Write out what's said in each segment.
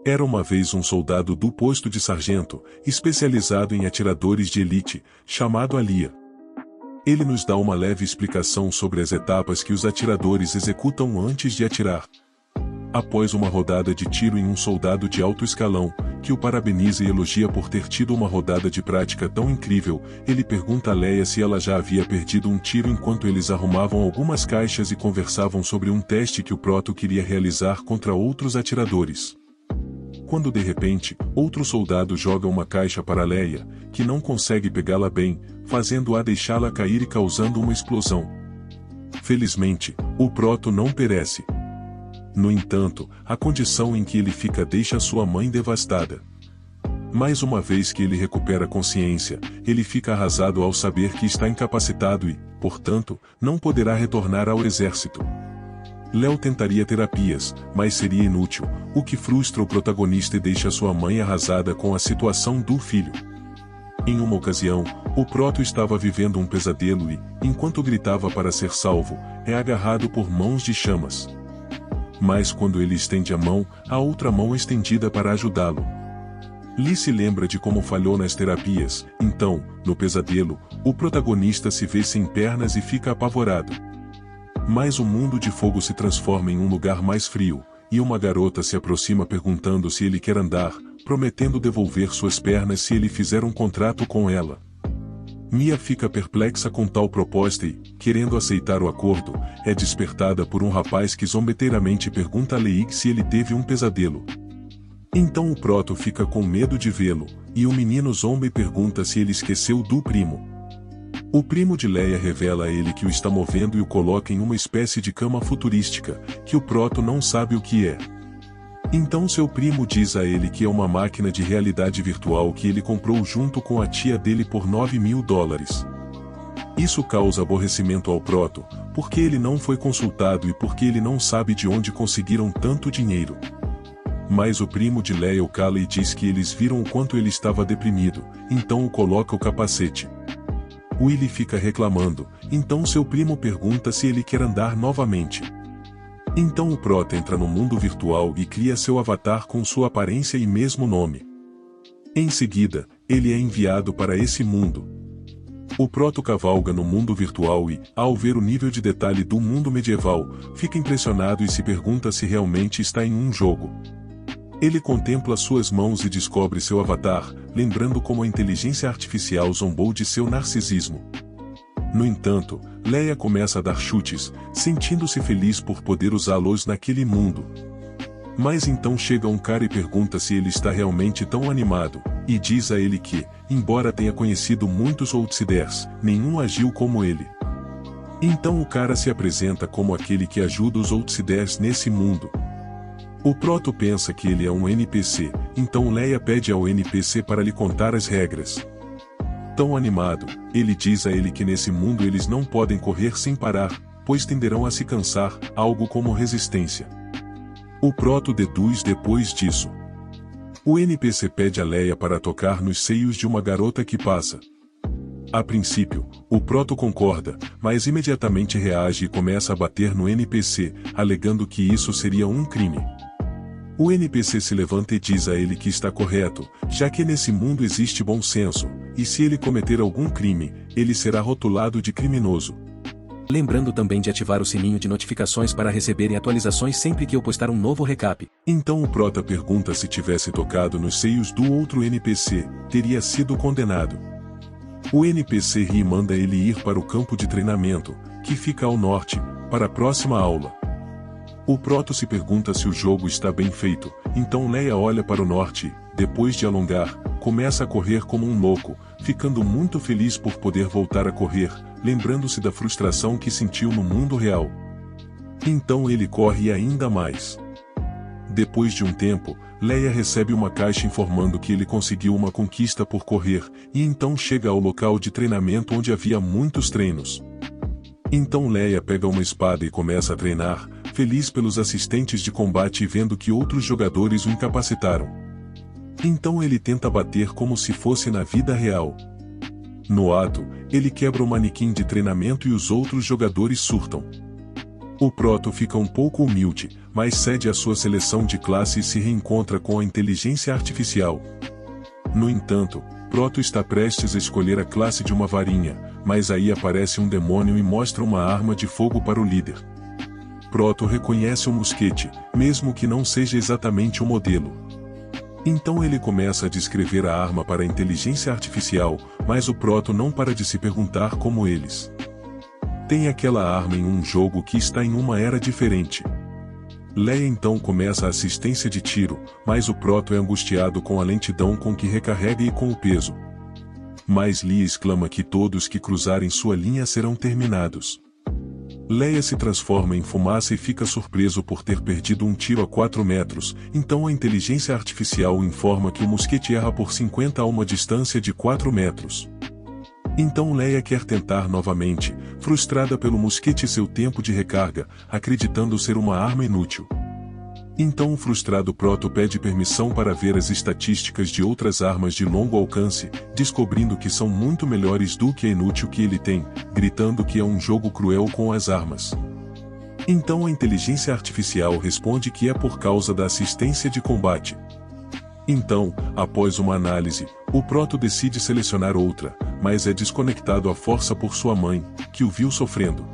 Era uma vez um soldado do posto de sargento, especializado em atiradores de elite, chamado Alia. Ele nos dá uma leve explicação sobre as etapas que os atiradores executam antes de atirar. Após uma rodada de tiro em um soldado de alto escalão, que o parabeniza e elogia por ter tido uma rodada de prática tão incrível, ele pergunta a Leia se ela já havia perdido um tiro enquanto eles arrumavam algumas caixas e conversavam sobre um teste que o Proto queria realizar contra outros atiradores. Quando de repente, outro soldado joga uma caixa para Leia, que não consegue pegá-la bem, fazendo-a deixá-la cair e causando uma explosão. Felizmente, o Proto não perece. No entanto, a condição em que ele fica deixa sua mãe devastada. Mais uma vez que ele recupera consciência, ele fica arrasado ao saber que está incapacitado e, portanto, não poderá retornar ao exército. Léo tentaria terapias, mas seria inútil, o que frustra o protagonista e deixa sua mãe arrasada com a situação do filho. Em uma ocasião, o Proto estava vivendo um pesadelo e, enquanto gritava para ser salvo, é agarrado por mãos de chamas. Mas quando ele estende a mão, a outra mão é estendida para ajudá-lo. Lee se lembra de como falhou nas terapias, então, no pesadelo, o protagonista se vê sem pernas e fica apavorado. Mas o mundo de fogo se transforma em um lugar mais frio, e uma garota se aproxima perguntando se ele quer andar, prometendo devolver suas pernas se ele fizer um contrato com ela. Mia fica perplexa com tal proposta e, querendo aceitar o acordo, é despertada por um rapaz que zombeteiramente pergunta a Leigh se ele teve um pesadelo. Então o Proto fica com medo de vê-lo, e o menino zomba e pergunta se ele esqueceu do primo. O primo de Leia revela a ele que o está movendo e o coloca em uma espécie de cama futurística, que o Proto não sabe o que é. Então seu primo diz a ele que é uma máquina de realidade virtual que ele comprou junto com a tia dele por $9.000. Isso causa aborrecimento ao Proto, porque ele não foi consultado e porque ele não sabe de onde conseguiram tanto dinheiro. Mas o primo de Leia o cala e diz que eles viram o quanto ele estava deprimido, então o coloca o capacete. Willie fica reclamando, então seu primo pergunta se ele quer andar novamente. Então o Proto entra no mundo virtual e cria seu avatar com sua aparência e mesmo nome. Em seguida, ele é enviado para esse mundo. O Proto cavalga no mundo virtual e, ao ver o nível de detalhe do mundo medieval, fica impressionado e se pergunta se realmente está em um jogo. Ele contempla suas mãos e descobre seu avatar, lembrando como a inteligência artificial zombou de seu narcisismo. No entanto, Leia começa a dar chutes, sentindo-se feliz por poder usá-los naquele mundo. Mas então chega um cara e pergunta se ele está realmente tão animado, e diz a ele que, embora tenha conhecido muitos Outsiders, nenhum agiu como ele. Então o cara se apresenta como aquele que ajuda os Outsiders nesse mundo. O Proto pensa que ele é um NPC, então Leia pede ao NPC para lhe contar as regras. Tão animado, ele diz a ele que nesse mundo eles não podem correr sem parar, pois tenderão a se cansar, algo como resistência. O Proto deduz depois disso. O NPC pede a Leia para tocar nos seios de uma garota que passa. A princípio, o Proto concorda, mas imediatamente reage e começa a bater no NPC, alegando que isso seria um crime. O NPC se levanta e diz a ele que está correto, já que nesse mundo existe bom senso, e se ele cometer algum crime, ele será rotulado de criminoso. Lembrando também de ativar o sininho de notificações para receberem atualizações sempre que eu postar um novo recap. Então o Prota pergunta se tivesse tocado nos seios do outro NPC, teria sido condenado. O NPC ri e manda ele ir para o campo de treinamento, que fica ao norte, para a próxima aula. O Proto se pergunta se o jogo está bem feito, então Leia olha para o norte e, depois de alongar, começa a correr como um louco, ficando muito feliz por poder voltar a correr, lembrando-se da frustração que sentiu no mundo real. Então ele corre ainda mais. Depois de um tempo, Leia recebe uma caixa informando que ele conseguiu uma conquista por correr, e então chega ao local de treinamento onde havia muitos treinos. Então Leia pega uma espada e começa a treinar, feliz pelos assistentes de combate e vendo que outros jogadores o incapacitaram. Então ele tenta bater como se fosse na vida real. No ato, ele quebra o manequim de treinamento e os outros jogadores surtam. O Proto fica um pouco humilde, mas cede à sua seleção de classe e se reencontra com a inteligência artificial. No entanto, Proto está prestes a escolher a classe de uma varinha, mas aí aparece um demônio e mostra uma arma de fogo para o líder. Proto reconhece um mosquete, mesmo que não seja exatamente o modelo. Então ele começa a descrever a arma para a inteligência artificial, mas o Proto não para de se perguntar como eles. Tem aquela arma em um jogo que está em uma era diferente. Leia então começa a assistência de tiro, mas o Proto é angustiado com a lentidão com que recarrega e com o peso. Mas Lia exclama que todos que cruzarem sua linha serão terminados. Leia se transforma em fumaça e fica surpreso por ter perdido um tiro a 4 metros, então a inteligência artificial informa que o mosquete erra por 50 a uma distância de 4 metros. Então Leia quer tentar novamente, frustrada pelo mosquete e seu tempo de recarga, acreditando ser uma arma inútil. Então o frustrado Proto pede permissão para ver as estatísticas de outras armas de longo alcance, descobrindo que são muito melhores do que a inútil que ele tem, gritando que é um jogo cruel com as armas. Então a inteligência artificial responde que é por causa da assistência de combate. Então, após uma análise, o Proto decide selecionar outra, mas é desconectado à força por sua mãe, que o viu sofrendo.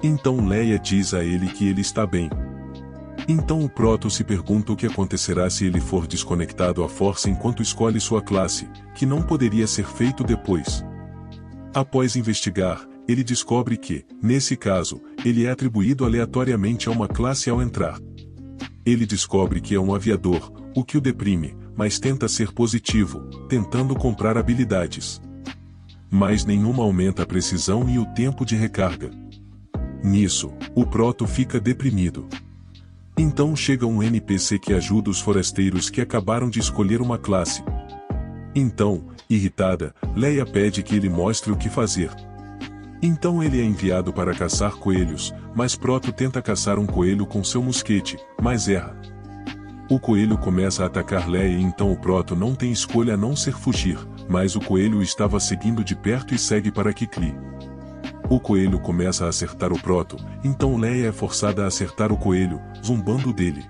Então Leia diz a ele que ele está bem. Então o Proto se pergunta o que acontecerá se ele for desconectado à força enquanto escolhe sua classe, que não poderia ser feito depois. Após investigar, ele descobre que, nesse caso, ele é atribuído aleatoriamente a uma classe ao entrar. Ele descobre que é um aviador, o que o deprime, mas tenta ser positivo, tentando comprar habilidades. Mas nenhuma aumenta a precisão e o tempo de recarga. Nisso, o Proto fica deprimido. Então chega um NPC que ajuda os forasteiros que acabaram de escolher uma classe. Então, irritada, Leia pede que ele mostre o que fazer. Então ele é enviado para caçar coelhos, mas Proto tenta caçar um coelho com seu mosquete, mas erra. O coelho começa a atacar Leia e então o Proto não tem escolha a não ser fugir, mas o coelho o estava seguindo de perto e segue para Kikli. O coelho começa a acertar o Proto, então Leia é forçada a acertar o coelho, zombando dele.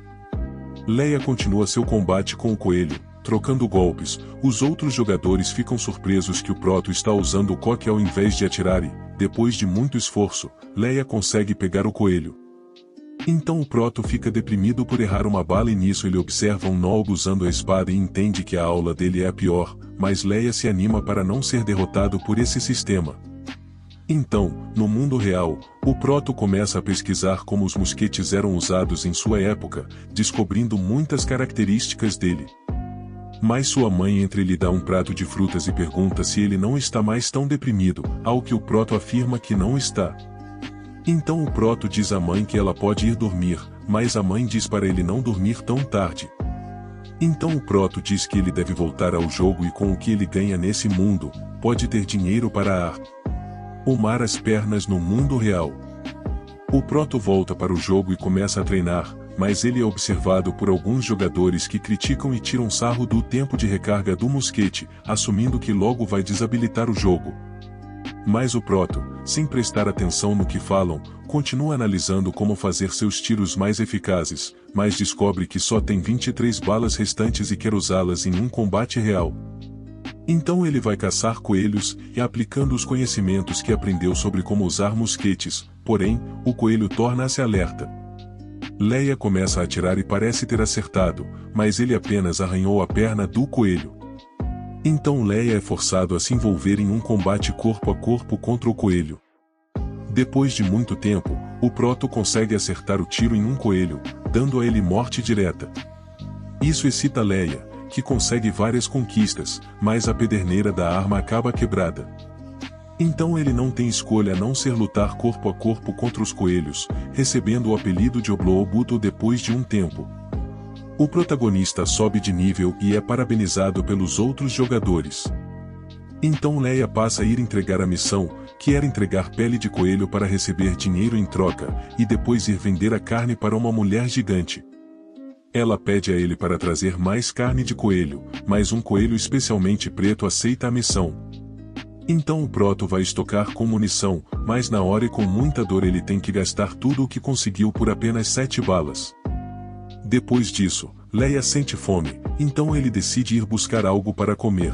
Leia continua seu combate com o coelho, trocando golpes. Os outros jogadores ficam surpresos que o Proto está usando o coque ao invés de atirar e, depois de muito esforço, Leia consegue pegar o coelho. Então o Proto fica deprimido por errar uma bala e nisso ele observa um Nolg usando a espada e entende que a aula dele é a pior, mas Leia se anima para não ser derrotado por esse sistema. Então, no mundo real, o Proto começa a pesquisar como os mosquetes eram usados em sua época, descobrindo muitas características dele. Mas sua mãe entra e lhe dá um prato de frutas e pergunta se ele não está mais tão deprimido, ao que o Proto afirma que não está. Então o Proto diz à mãe que ela pode ir dormir, mas a mãe diz para ele não dormir tão tarde. Então o Proto diz que ele deve voltar ao jogo e com o que ele ganha nesse mundo, pode ter dinheiro para arrumar as pernas no mundo real. O Proto volta para o jogo e começa a treinar, mas ele é observado por alguns jogadores que criticam e tiram sarro do tempo de recarga do mosquete, assumindo que logo vai desabilitar o jogo. Mas o Proto, sem prestar atenção no que falam, continua analisando como fazer seus tiros mais eficazes, mas descobre que só tem 23 balas restantes e quer usá-las em um combate real. Então ele vai caçar coelhos, e aplicando os conhecimentos que aprendeu sobre como usar mosquetes, porém, o coelho torna-se alerta. Leia começa a atirar e parece ter acertado, mas ele apenas arranhou a perna do coelho. Então Leia é forçado a se envolver em um combate corpo a corpo contra o coelho. Depois de muito tempo, o Proto consegue acertar o tiro em um coelho, dando a ele morte direta. Isso excita Leia, que consegue várias conquistas, mas a pederneira da arma acaba quebrada. Então ele não tem escolha a não ser lutar corpo a corpo contra os coelhos, recebendo o apelido de Obloobuto depois de um tempo. O protagonista sobe de nível e é parabenizado pelos outros jogadores. Então Leia passa a ir entregar a missão, que era entregar pele de coelho para receber dinheiro em troca, e depois ir vender a carne para uma mulher gigante. Ela pede a ele para trazer mais carne de coelho, mas um coelho especialmente preto aceita a missão. Então o Proto vai estocar com munição, mas na hora e com muita dor ele tem que gastar tudo o que conseguiu por apenas 7 balas. Depois disso, Leia sente fome, então ele decide ir buscar algo para comer.